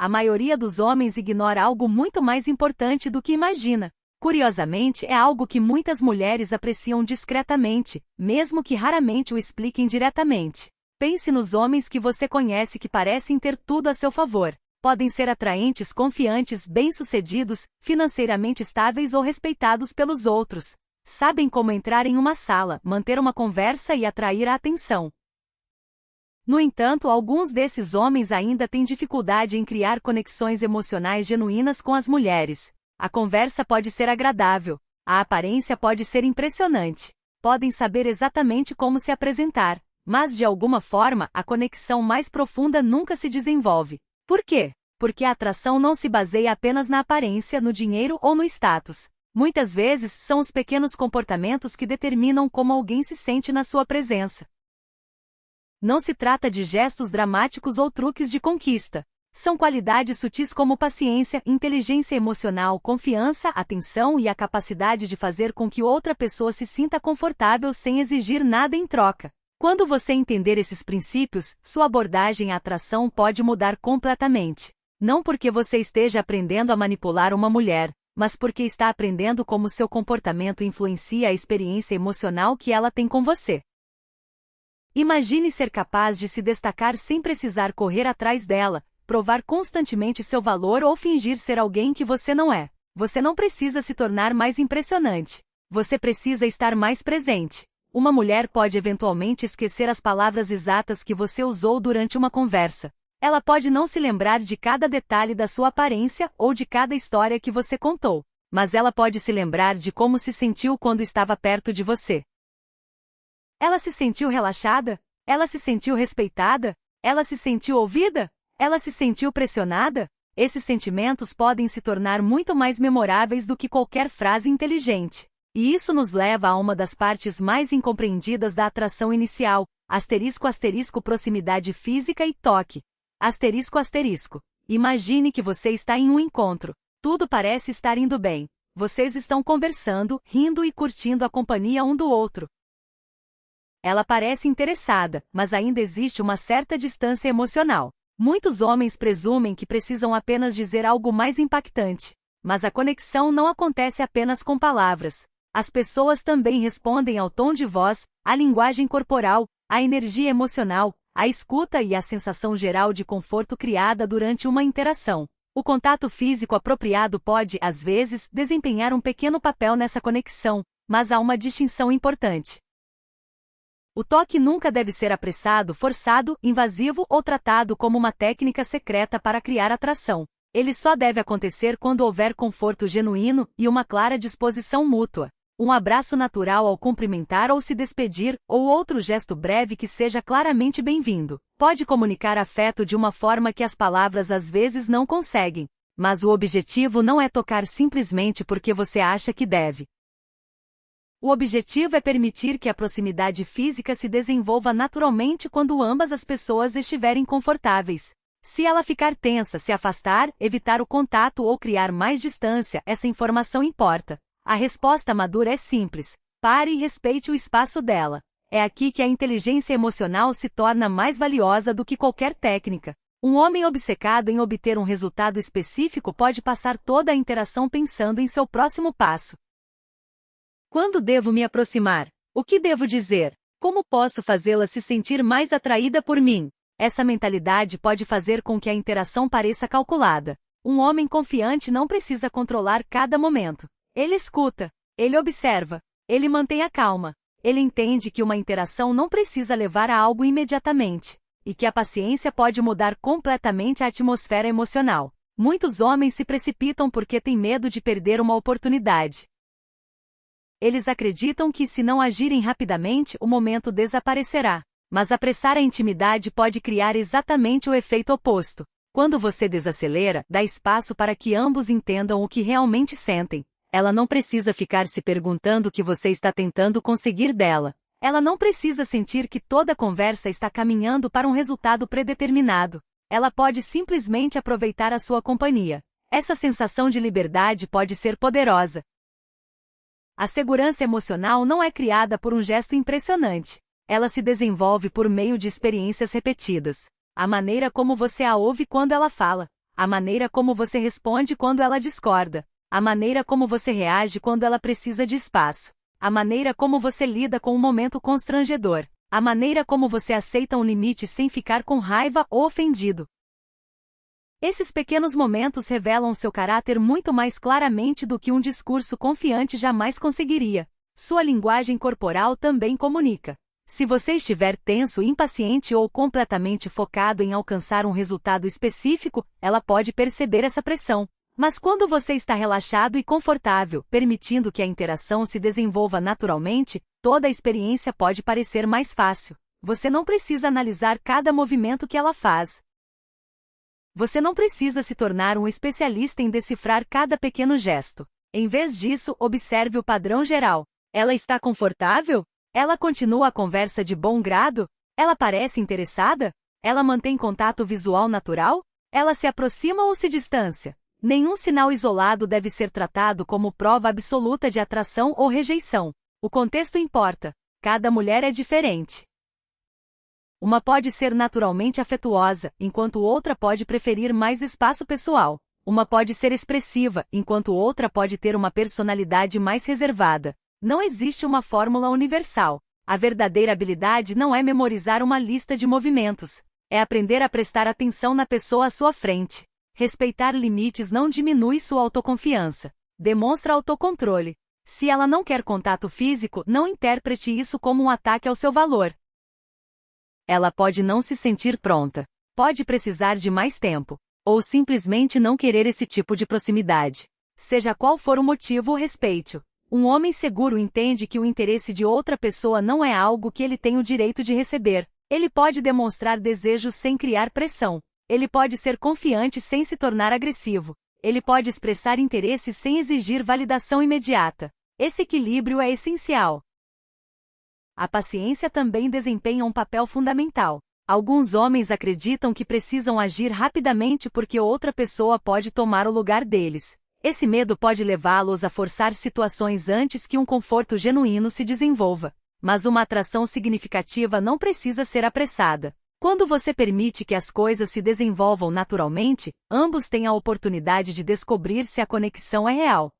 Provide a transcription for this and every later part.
A maioria dos homens ignora algo muito mais importante do que imagina. Curiosamente, é algo que muitas mulheres apreciam discretamente, mesmo que raramente o expliquem diretamente. Pense nos homens que você conhece que parecem ter tudo a seu favor. Podem ser atraentes, confiantes, bem-sucedidos, financeiramente estáveis ou respeitados pelos outros. Sabem como entrar em uma sala, manter uma conversa e atrair a atenção. No entanto, alguns desses homens ainda têm dificuldade em criar conexões emocionais genuínas com as mulheres. A conversa pode ser agradável, a aparência pode ser impressionante, podem saber exatamente como se apresentar, mas de alguma forma a conexão mais profunda nunca se desenvolve. Por quê? Porque a atração não se baseia apenas na aparência, no dinheiro ou no status. Muitas vezes são os pequenos comportamentos que determinam como alguém se sente na sua presença. Não se trata de gestos dramáticos ou truques de conquista. São qualidades sutis como paciência, inteligência emocional, confiança, atenção e a capacidade de fazer com que outra pessoa se sinta confortável sem exigir nada em troca. Quando você entender esses princípios, sua abordagem à atração pode mudar completamente. Não porque você esteja aprendendo a manipular uma mulher, mas porque está aprendendo como seu comportamento influencia a experiência emocional que ela tem com você. Imagine ser capaz de se destacar sem precisar correr atrás dela, provar constantemente seu valor ou fingir ser alguém que você não é. Você não precisa se tornar mais impressionante. Você precisa estar mais presente. Uma mulher pode eventualmente esquecer as palavras exatas que você usou durante uma conversa. Ela pode não se lembrar de cada detalhe da sua aparência ou de cada história que você contou, mas ela pode se lembrar de como se sentiu quando estava perto de você. Ela se sentiu relaxada? Ela se sentiu respeitada? Ela se sentiu ouvida? Ela se sentiu pressionada? Esses sentimentos podem se tornar muito mais memoráveis do que qualquer frase inteligente. E isso nos leva a uma das partes mais incompreendidas da atração inicial, *** proximidade física e toque. ***. Imagine que você está em um encontro. Tudo parece estar indo bem. Vocês estão conversando, rindo e curtindo a companhia um do outro. Ela parece interessada, mas ainda existe uma certa distância emocional. Muitos homens presumem que precisam apenas dizer algo mais impactante. Mas a conexão não acontece apenas com palavras. As pessoas também respondem ao tom de voz, à linguagem corporal, à energia emocional, à escuta e à sensação geral de conforto criada durante uma interação. O contato físico apropriado pode, às vezes, desempenhar um pequeno papel nessa conexão, mas há uma distinção importante. O toque nunca deve ser apressado, forçado, invasivo ou tratado como uma técnica secreta para criar atração. Ele só deve acontecer quando houver conforto genuíno e uma clara disposição mútua. Um abraço natural ao cumprimentar ou se despedir, ou outro gesto breve que seja claramente bem-vindo, pode comunicar afeto de uma forma que as palavras às vezes não conseguem. Mas o objetivo não é tocar simplesmente porque você acha que deve. O objetivo é permitir que a proximidade física se desenvolva naturalmente quando ambas as pessoas estiverem confortáveis. Se ela ficar tensa, se afastar, evitar o contato ou criar mais distância, essa informação importa. A resposta madura é simples: pare e respeite o espaço dela. É aqui que a inteligência emocional se torna mais valiosa do que qualquer técnica. Um homem obcecado em obter um resultado específico pode passar toda a interação pensando em seu próximo passo. Quando devo me aproximar? O que devo dizer? Como posso fazê-la se sentir mais atraída por mim? Essa mentalidade pode fazer com que a interação pareça calculada. Um homem confiante não precisa controlar cada momento. Ele escuta, ele observa, ele mantém a calma. Ele entende que uma interação não precisa levar a algo imediatamente, e que a paciência pode mudar completamente a atmosfera emocional. Muitos homens se precipitam porque têm medo de perder uma oportunidade. Eles acreditam que se não agirem rapidamente, o momento desaparecerá. Mas apressar a intimidade pode criar exatamente o efeito oposto. Quando você desacelera, dá espaço para que ambos entendam o que realmente sentem. Ela não precisa ficar se perguntando o que você está tentando conseguir dela. Ela não precisa sentir que toda conversa está caminhando para um resultado predeterminado. Ela pode simplesmente aproveitar a sua companhia. Essa sensação de liberdade pode ser poderosa. A segurança emocional não é criada por um gesto impressionante. Ela se desenvolve por meio de experiências repetidas. A maneira como você a ouve quando ela fala. a maneira como você responde quando ela discorda, a maneira como você reage quando ela precisa de espaço, a maneira como você lida com um momento constrangedor, a maneira como você aceita um limite sem ficar com raiva ou ofendido. Esses pequenos momentos revelam seu caráter muito mais claramente do que um discurso confiante jamais conseguiria. Sua linguagem corporal também comunica. Se você estiver tenso, impaciente ou completamente focado em alcançar um resultado específico, ela pode perceber essa pressão. Mas quando você está relaxado e confortável, permitindo que a interação se desenvolva naturalmente, toda a experiência pode parecer mais fácil. Você não precisa analisar cada movimento que ela faz. Você não precisa se tornar um especialista em decifrar cada pequeno gesto. Em vez disso, observe o padrão geral. Ela está confortável? Ela continua a conversa de bom grado? Ela parece interessada? Ela mantém contato visual natural? Ela se aproxima ou se distancia? Nenhum sinal isolado deve ser tratado como prova absoluta de atração ou rejeição. O contexto importa. Cada mulher é diferente. Uma pode ser naturalmente afetuosa, enquanto outra pode preferir mais espaço pessoal. Uma pode ser expressiva, enquanto outra pode ter uma personalidade mais reservada. Não existe uma fórmula universal. A verdadeira habilidade não é memorizar uma lista de movimentos. É aprender a prestar atenção na pessoa à sua frente. Respeitar limites não diminui sua autoconfiança. Demonstra autocontrole. Se ela não quer contato físico, não interprete isso como um ataque ao seu valor. Ela pode não se sentir pronta. Pode precisar de mais tempo. Ou simplesmente não querer esse tipo de proximidade. Seja qual for o motivo, respeite-o. Um homem seguro entende que o interesse de outra pessoa não é algo que ele tem o direito de receber. Ele pode demonstrar desejos sem criar pressão. Ele pode ser confiante sem se tornar agressivo. Ele pode expressar interesse sem exigir validação imediata. Esse equilíbrio é essencial. A paciência também desempenha um papel fundamental. Alguns homens acreditam que precisam agir rapidamente porque outra pessoa pode tomar o lugar deles. Esse medo pode levá-los a forçar situações antes que um conforto genuíno se desenvolva. Mas uma atração significativa não precisa ser apressada. Quando você permite que as coisas se desenvolvam naturalmente, ambos têm a oportunidade de descobrir se a conexão é real.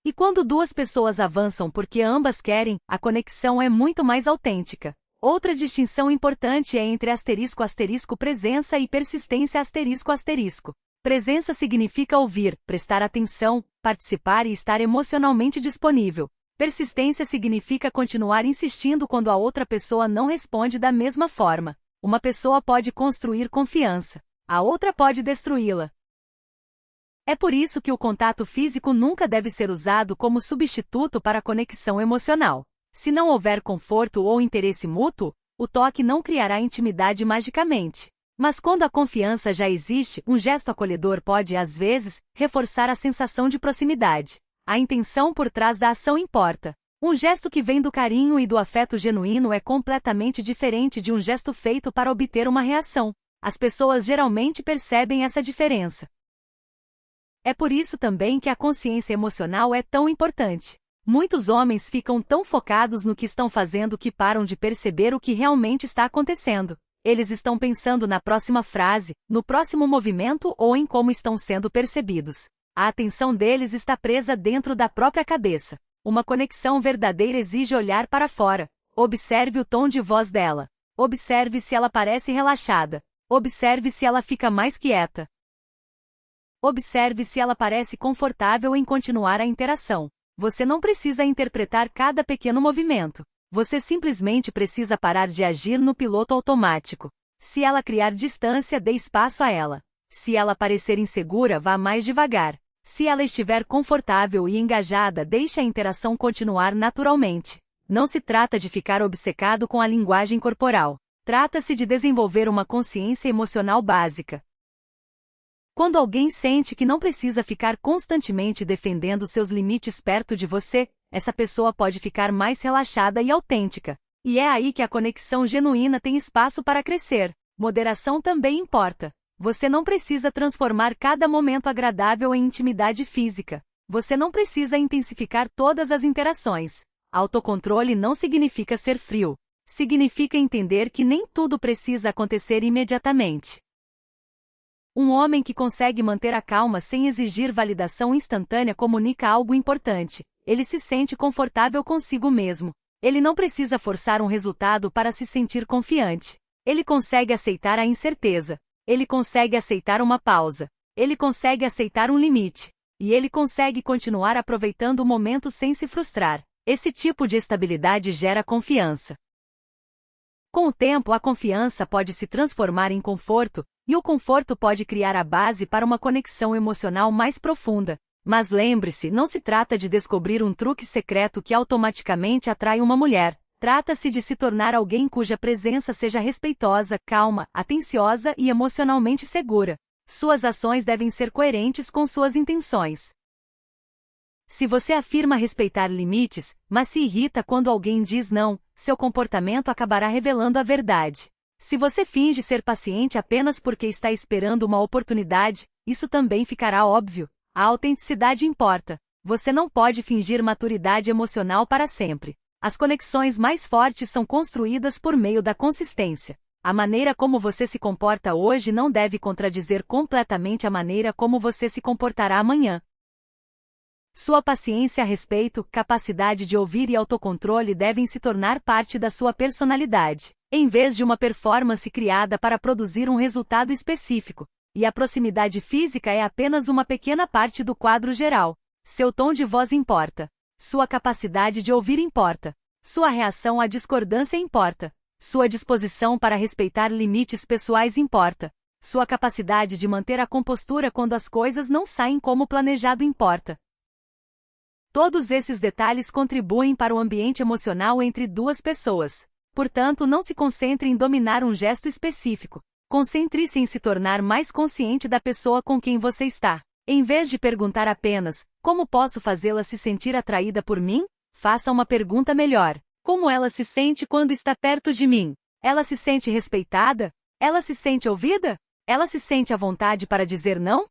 E quando duas pessoas avançam porque ambas querem, a conexão é muito mais autêntica. Outra distinção importante é entre presença e persistência Presença significa ouvir, prestar atenção, participar e estar emocionalmente disponível. Persistência significa continuar insistindo quando a outra pessoa não responde da mesma forma. Uma pessoa pode construir confiança, a outra pode destruí-la. É por isso que o contato físico nunca deve ser usado como substituto para a conexão emocional. Se não houver conforto ou interesse mútuo, o toque não criará intimidade magicamente. Mas quando a confiança já existe, um gesto acolhedor pode, às vezes, reforçar a sensação de proximidade. A intenção por trás da ação importa. Um gesto que vem do carinho e do afeto genuíno é completamente diferente de um gesto feito para obter uma reação. As pessoas geralmente percebem essa diferença. É por isso também que a consciência emocional é tão importante. Muitos homens ficam tão focados no que estão fazendo que param de perceber o que realmente está acontecendo. Eles estão pensando na próxima frase, no próximo movimento ou em como estão sendo percebidos. A atenção deles está presa dentro da própria cabeça. Uma conexão verdadeira exige olhar para fora. Observe o tom de voz dela. Observe se ela parece relaxada. Observe se ela fica mais quieta. Observe se ela parece confortável em continuar a interação. Você não precisa interpretar cada pequeno movimento. Você simplesmente precisa parar de agir no piloto automático. Se ela criar distância, dê espaço a ela. Se ela parecer insegura, vá mais devagar. Se ela estiver confortável e engajada, deixe a interação continuar naturalmente. Não se trata de ficar obcecado com a linguagem corporal. Trata-se de desenvolver uma consciência emocional básica. Quando alguém sente que não precisa ficar constantemente defendendo seus limites perto de você, essa pessoa pode ficar mais relaxada e autêntica. E é aí que a conexão genuína tem espaço para crescer. Moderação também importa. Você não precisa transformar cada momento agradável em intimidade física. Você não precisa intensificar todas as interações. Autocontrole não significa ser frio. Significa entender que nem tudo precisa acontecer imediatamente. Um homem que consegue manter a calma sem exigir validação instantânea comunica algo importante. Ele se sente confortável consigo mesmo. Ele não precisa forçar um resultado para se sentir confiante. Ele consegue aceitar a incerteza. Ele consegue aceitar uma pausa. Ele consegue aceitar um limite. E ele consegue continuar aproveitando o momento sem se frustrar. Esse tipo de estabilidade gera confiança. Com o tempo, a confiança pode se transformar em conforto, e o conforto pode criar a base para uma conexão emocional mais profunda. Mas lembre-se, não se trata de descobrir um truque secreto que automaticamente atrai uma mulher. Trata-se de se tornar alguém cuja presença seja respeitosa, calma, atenciosa e emocionalmente segura. Suas ações devem ser coerentes com suas intenções. Se você afirma respeitar limites, mas se irrita quando alguém diz não, seu comportamento acabará revelando a verdade. Se você finge ser paciente apenas porque está esperando uma oportunidade, isso também ficará óbvio. A autenticidade importa. Você não pode fingir maturidade emocional para sempre. As conexões mais fortes são construídas por meio da consistência. A maneira como você se comporta hoje não deve contradizer completamente a maneira como você se comportará amanhã. Sua paciência, respeito, capacidade de ouvir e autocontrole devem se tornar parte da sua personalidade, em vez de uma performance criada para produzir um resultado específico. E a proximidade física é apenas uma pequena parte do quadro geral. Seu tom de voz importa. Sua capacidade de ouvir importa. Sua reação à discordância importa. Sua disposição para respeitar limites pessoais importa. Sua capacidade de manter a compostura quando as coisas não saem como planejado importa. Todos esses detalhes contribuem para o ambiente emocional entre duas pessoas. Portanto, não se concentre em dominar um gesto específico. Concentre-se em se tornar mais consciente da pessoa com quem você está. Em vez de perguntar apenas, como posso fazê-la se sentir atraída por mim? Faça uma pergunta melhor. Como ela se sente quando está perto de mim? Ela se sente respeitada? Ela se sente ouvida? Ela se sente à vontade para dizer não?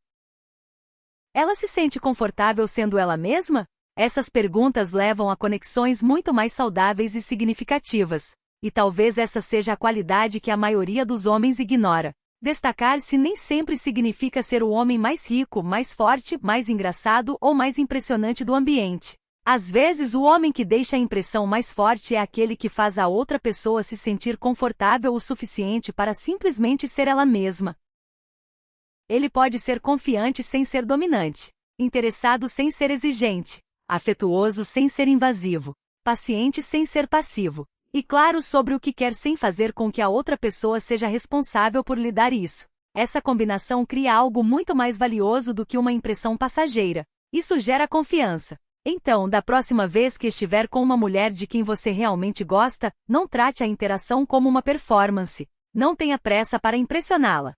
Ela se sente confortável sendo ela mesma? Essas perguntas levam a conexões muito mais saudáveis e significativas. E talvez essa seja a qualidade que a maioria dos homens ignora. Destacar-se nem sempre significa ser o homem mais rico, mais forte, mais engraçado ou mais impressionante do ambiente. Às vezes, o homem que deixa a impressão mais forte é aquele que faz a outra pessoa se sentir confortável o suficiente para simplesmente ser ela mesma. Ele pode ser confiante sem ser dominante, interessado sem ser exigente, afetuoso sem ser invasivo, paciente sem ser passivo, e claro sobre o que quer sem fazer com que a outra pessoa seja responsável por lhe dar isso. Essa combinação cria algo muito mais valioso do que uma impressão passageira. Isso gera confiança. Então, da próxima vez que estiver com uma mulher de quem você realmente gosta, não trate a interação como uma performance. Não tenha pressa para impressioná-la.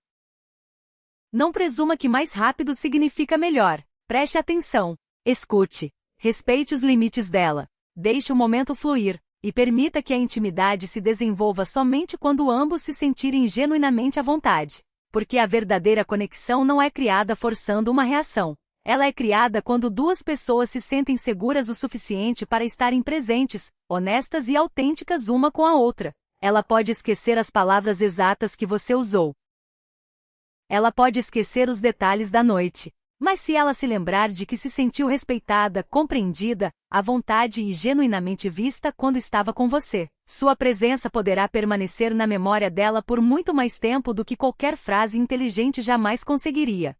Não presuma que mais rápido significa melhor. Preste atenção. Escute. Respeite os limites dela. Deixe o momento fluir. E permita que a intimidade se desenvolva somente quando ambos se sentirem genuinamente à vontade. Porque a verdadeira conexão não é criada forçando uma reação. Ela é criada quando duas pessoas se sentem seguras o suficiente para estarem presentes, honestas e autênticas uma com a outra. Ela pode esquecer as palavras exatas que você usou. Ela pode esquecer os detalhes da noite. Mas se ela se lembrar de que se sentiu respeitada, compreendida, à vontade e genuinamente vista quando estava com você, sua presença poderá permanecer na memória dela por muito mais tempo do que qualquer frase inteligente jamais conseguiria.